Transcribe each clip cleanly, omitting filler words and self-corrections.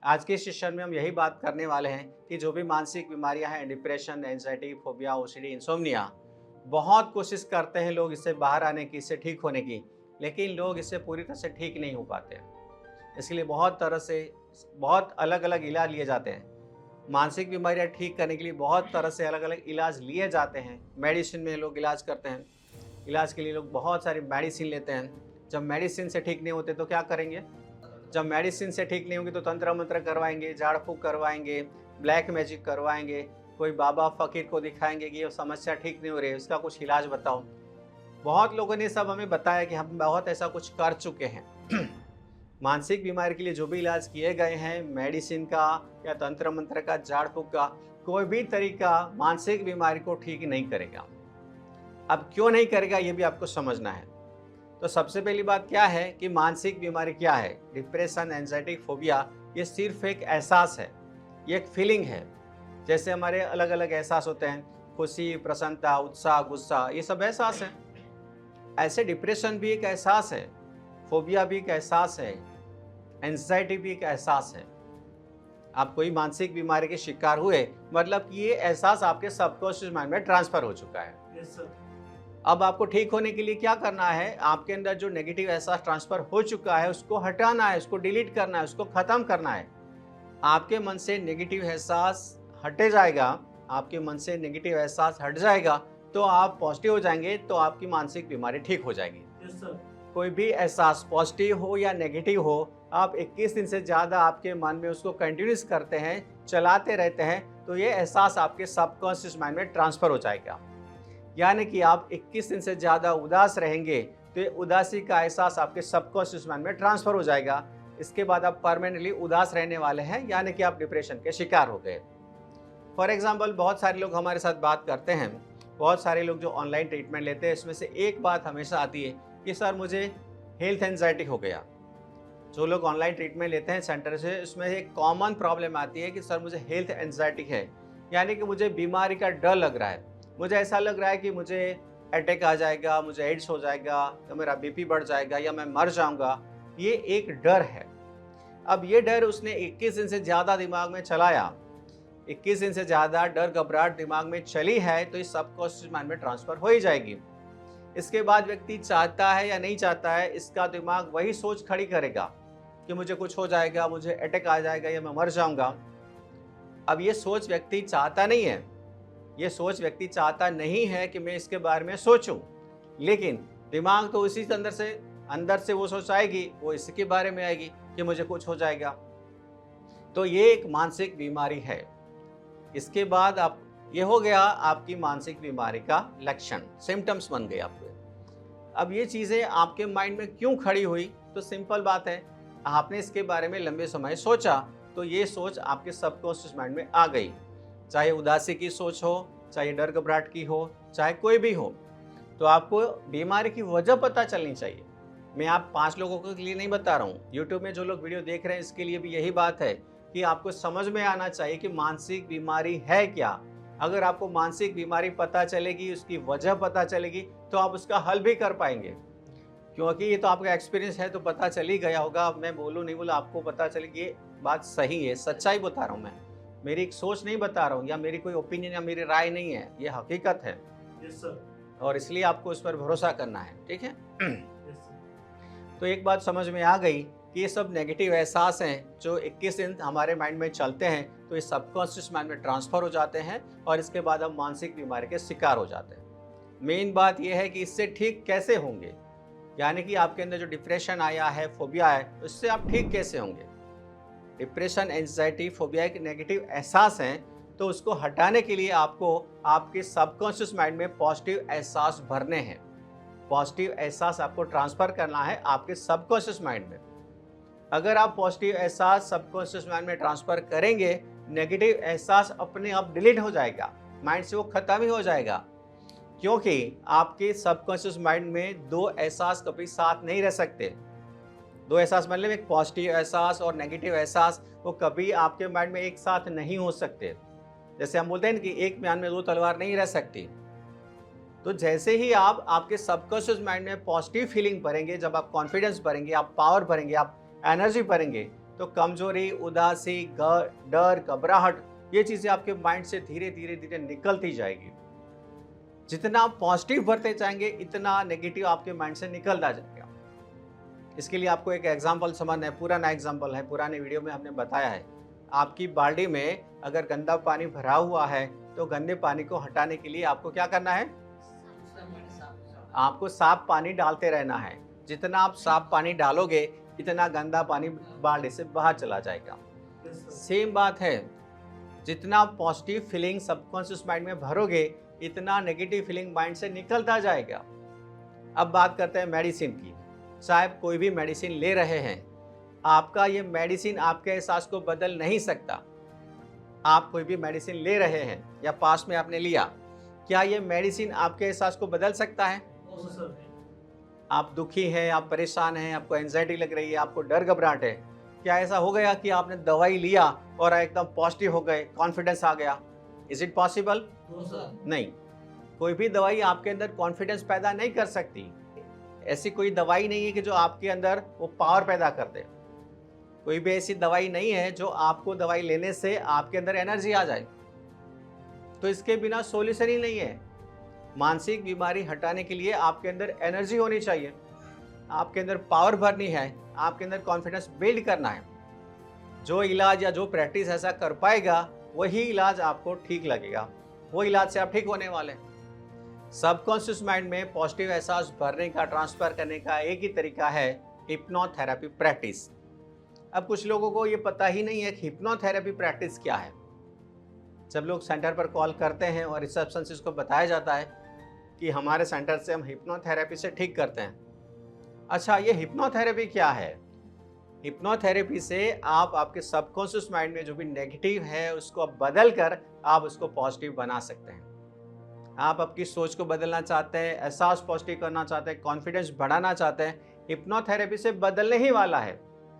आज के सेशन में हम यही बात करने वाले हैं कि जो भी मानसिक बीमारियां हैं, depression, anxiety, phobia, OCD, insomnia, बहुत कोशिश करते हैं लोग इससे बाहर आने की, इससे ठीक होने की, लेकिन लोग इससे पूरी तरह से ठीक नहीं हो पाते हैं। इसके लिए बहुत तरह से बहुत अलग अलग इलाज लिए जाते हैं। मानसिक बीमारियां ठीक करने के लिए बहुत तरह से अलग अलग इलाज लिए जाते हैं। मेडिसिन में लोग इलाज करते हैं। इलाज के लिए लोग बहुत सारी मेडिसिन लेते हैं। जब मेडिसिन से ठीक नहीं होते तो क्या करेंगे? जब मेडिसिन से ठीक नहीं होगी तो तंत्र मंत्र करवाएंगे, झाड़ फूँक करवाएंगे, ब्लैक मैजिक करवाएंगे, कोई बाबा फ़कीर को दिखाएंगे कि ये समस्या ठीक नहीं हो रही है, इसका कुछ इलाज बताओ। बहुत लोगों ने सब हमें बताया कि हम बहुत ऐसा कुछ कर चुके हैं। मानसिक बीमारी के लिए जो भी इलाज किए गए हैं, मेडिसिन का या तंत्र मंत्र का, झाड़ फूँक का, कोई भी तरीका मानसिक बीमारी को ठीक नहीं करेगा। अब क्यों नहीं करेगा ये भी आपको समझना है। तो सबसे पहली बात क्या है कि मानसिक बीमारी क्या है? डिप्रेशन, एंजाइटी, फोबिया, ये सिर्फ एक एहसास है, ये एक फीलिंग है। जैसे हमारे अलग अलग एहसास होते हैं, खुशी, प्रसन्नता, उत्साह, गुस्सा, ये सब एहसास है। ऐसे डिप्रेशन भी एक एहसास है, फोबिया भी एक एहसास है, एंजाइटी भी एक एहसास है। आप कोई मानसिक बीमारी के शिकार हुए मतलब कि ये एहसास आपके सबकॉन्शियस माइंड में ट्रांसफर हो चुका है। Yes sir. अब आपको ठीक होने के लिए क्या करना है? आपके अंदर जो नेगेटिव एहसास ट्रांसफर हो चुका है उसको हटाना है, उसको डिलीट करना है, उसको खत्म करना है। आपके मन से नेगेटिव एहसास हटे जाएगा, आपके मन से नेगेटिव एहसास हट जाएगा तो आप पॉजिटिव हो जाएंगे, तो आपकी मानसिक बीमारी ठीक हो जाएगी। Yes sir. कोई भी एहसास पॉजिटिव हो या नेगेटिव हो, आप 21 दिन से ज़्यादा आपके मन में उसको कंटिन्यूस करते हैं, चलाते रहते हैं, तो ये एहसास आपके सबकॉन्शियस माइंड में ट्रांसफ़र हो जाएगा। यानी कि आप 21 दिन से ज़्यादा उदास रहेंगे तो ये उदासी का एहसास आपके सबकॉन्शियस माइंड में ट्रांसफ़र हो जाएगा। इसके बाद आप परमानेंटली उदास रहने वाले हैं, यानी कि आप डिप्रेशन के शिकार हो गए। फॉर एग्जांपल, बहुत सारे लोग हमारे साथ बात करते हैं, बहुत सारे लोग जो ऑनलाइन ट्रीटमेंट लेते हैं, इसमें से एक बात हमेशा आती है कि सर मुझे हेल्थ एंजाइटी हो गया। जो लोग ऑनलाइन ट्रीटमेंट लेते हैं सेंटर से, उसमें एक कॉमन प्रॉब्लम आती है कि सर मुझे हेल्थ एंजाइटी है, यानी कि मुझे बीमारी का डर लग रहा है। मुझे ऐसा लग रहा है कि मुझे अटैक आ जाएगा, मुझे एड्स हो जाएगा, या मेरा बीपी बढ़ जाएगा, या मैं मर जाऊंगा। ये एक डर है। अब ये डर उसने 21 दिन से ज़्यादा दिमाग में चलाया, 21 दिन से ज़्यादा डर घबराहट दिमाग में चली है, तो इस सबकॉन्शियस माइंड में ट्रांसफ़र हो ही जाएगी। इसके बाद व्यक्ति चाहता है या नहीं चाहता है, इसका दिमाग वही सोच खड़ी करेगा कि मुझे कुछ हो जाएगा, मुझे अटैक आ जाएगा, या मैं मर जाऊंगा। अब ये सोच व्यक्ति चाहता नहीं है, ये सोच व्यक्ति चाहता नहीं है कि मैं इसके बारे में सोचूं, लेकिन दिमाग तो उसी अंदर से वो सोच आएगी, वो इसके बारे में आएगी कि मुझे कुछ हो जाएगा। तो ये एक मानसिक बीमारी है। इसके बाद आप, ये हो गया आपकी मानसिक बीमारी का लक्षण, सिम्टम्स बन गए आपके। अब ये चीज़ें आपके माइंड में क्यों खड़ी हुई? तो सिंपल बात है, आपने इसके बारे में लंबे समय सोचा, तो ये सोच आपके सबकॉन्शियस माइंड में आ गई। चाहे उदासी की सोच हो, चाहे डर घबराहट की हो, चाहे कोई भी हो, तो आपको बीमारी की वजह पता चलनी चाहिए। मैं आप 5 लोगों के लिए नहीं बता रहा हूँ, यूट्यूब में जो लोग वीडियो देख रहे हैं इसके लिए भी यही बात है कि आपको समझ में आना चाहिए कि मानसिक बीमारी है क्या। अगर आपको मानसिक बीमारी पता चलेगी, उसकी वजह पता चलेगी, तो आप उसका हल भी कर पाएंगे। क्योंकि ये तो आपका एक्सपीरियंस है, तो पता चल ही गया होगा। अब मैं बोलूँ नहीं बोलूँ, आपको पता चलेगी। ये बात सही है, सच्चाई बता रहा हूँ मैं, मेरी एक सोच नहीं बता रहा हूँ, या मेरी कोई ओपिनियन या मेरी राय नहीं है, ये हकीकत है। Yes sir. और इसलिए आपको इस पर भरोसा करना है, ठीक है। Yes sir. तो एक बात समझ में आ गई कि ये सब नेगेटिव एहसास हैं जो 21 दिन हमारे माइंड में चलते हैं, तो ये सबकॉन्शियस माइंड में ट्रांसफ़र हो जाते हैं, और इसके बाद हम मानसिक बीमारी के शिकार हो जाते हैं। मेन बात यह है कि इससे ठीक कैसे होंगे, यानी कि आपके अंदर जो डिप्रेशन आया है, फोबिया है, उससे आप ठीक कैसे होंगे। डिप्रेशन, एंजाइटी, फोबिया एक नेगेटिव एहसास हैं, तो उसको हटाने के लिए आपको आपके सबकॉन्शियस माइंड में पॉजिटिव एहसास भरने हैं। पॉजिटिव एहसास आपको ट्रांसफ़र करना है आपके सबकॉन्शियस माइंड में। अगर आप पॉजिटिव एहसास सबकॉन्शियस माइंड में ट्रांसफ़र करेंगे, नेगेटिव एहसास अपने आप डिलीट हो जाएगा, माइंड से वो ख़त्म ही हो जाएगा। क्योंकि आपके सबकॉन्शियस माइंड में 2 एहसास कभी साथ नहीं रह सकते। 2 एहसास मतलब एक पॉजिटिव एहसास और नेगेटिव एहसास, वो कभी आपके माइंड में एक साथ नहीं हो सकते। जैसे हम बोलते हैं कि एक म्यान में 2 तलवार नहीं रह सकती। तो जैसे ही आप आपके सबकॉन्शियस माइंड में पॉजिटिव फीलिंग भरेंगे, जब आप कॉन्फिडेंस भरेंगे, आप पावर भरेंगे, आप एनर्जी भरेंगे, तो कमजोरी, उदासी, डर, घबराहट, ये चीज़ें आपके माइंड से धीरे धीरे धीरे निकलती जाएगी। जितना आप पॉजिटिव भरते जाएंगे इतना नेगेटिव आपके माइंड से निकलता जाएगा। इसके लिए आपको एक एग्जाम्पल समझना है, पुराना एग्जाम्पल है, पुराने वीडियो में हमने बताया है। आपकी बाल्टी में अगर गंदा पानी भरा हुआ है तो गंदे पानी को हटाने के लिए आपको क्या करना है? आपको साफ पानी डालते रहना है। जितना आप साफ पानी डालोगे इतना गंदा पानी बाल्टी से बाहर चला जाएगा। Yes, sir. सेम बात है, जितना पॉजिटिव फीलिंग सबकॉन्शियस माइंड में भरोगे इतना नेगेटिव फीलिंग माइंड से निकलता जाएगा। अब बात करते हैं मेडिसिन की। साहब कोई भी मेडिसिन ले रहे हैं, आपका ये मेडिसिन आपके एहसास को बदल नहीं सकता। आप कोई भी मेडिसिन ले रहे हैं या पास में आपने लिया, क्या ये मेडिसिन आपके एहसास को बदल सकता है? No, sir. आप दुखी हैं, आप परेशान हैं, आपको एंजाइटी लग रही है, आपको डर घबराहट है, क्या ऐसा हो गया कि आपने दवाई लिया और एकदम पॉजिटिव हो गए, कॉन्फिडेंस आ गया? Is it possible? No, sir. नहीं, कोई भी दवाई आपके अंदर कॉन्फिडेंस पैदा नहीं कर सकती। ऐसी कोई दवाई नहीं है कि जो आपके अंदर वो पावर पैदा कर दे। कोई भी ऐसी दवाई नहीं है जो आपको दवाई लेने से आपके अंदर एनर्जी आ जाए। तो इसके बिना सॉल्यूशन ही नहीं है। मानसिक बीमारी हटाने के लिए आपके अंदर एनर्जी होनी चाहिए, आपके अंदर पावर भरनी है, आपके अंदर कॉन्फिडेंस बिल्ड करना है। जो इलाज या जो प्रैक्टिस ऐसा कर पाएगा वही इलाज आपको ठीक लगेगा, वो इलाज से आप ठीक होने वाले हैं। सबकॉन्शियस माइंड में पॉजिटिव एहसास भरने का, ट्रांसफर करने का एक ही तरीका है, हिप्नोथेरेपी प्रैक्टिस। अब कुछ लोगों को ये पता ही नहीं है कि हिप्नोथेरेपी प्रैक्टिस क्या है। जब लोग सेंटर पर कॉल करते हैं और रिसेप्शन से इसको बताया जाता है कि हमारे सेंटर से हम हिप्नोथेरेपी से ठीक करते हैं। अच्छा, ये हिप्नोथेरेपी क्या है? हिप्नोथेरेपी से आप आपके सबकॉन्शियस माइंड में जो भी नेगेटिव है उसको आप बदल कर आप उसको पॉजिटिव बना सकते हैं। आप आपकी सोच को बदलना चाहते हैं, एहसास पॉजिटिव करना चाहते हैं, कॉन्फिडेंस बढ़ाना चाहते हैं, हिप्नोथेरेपी से बदलने ही वाला है।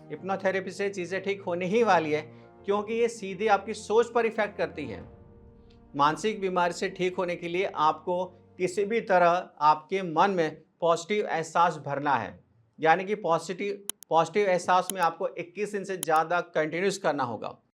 हिप्नोथेरेपी से चीज़ें ठीक होने ही वाली है, क्योंकि ये सीधे आपकी सोच पर इफेक्ट करती है। मानसिक बीमारी से ठीक होने के लिए आपको किसी भी तरह आपके मन में पॉजिटिव एहसास भरना है, यानी कि पॉजिटिव एहसास में आपको 21 दिन से ज़्यादा कंटिन्यूस करना होगा।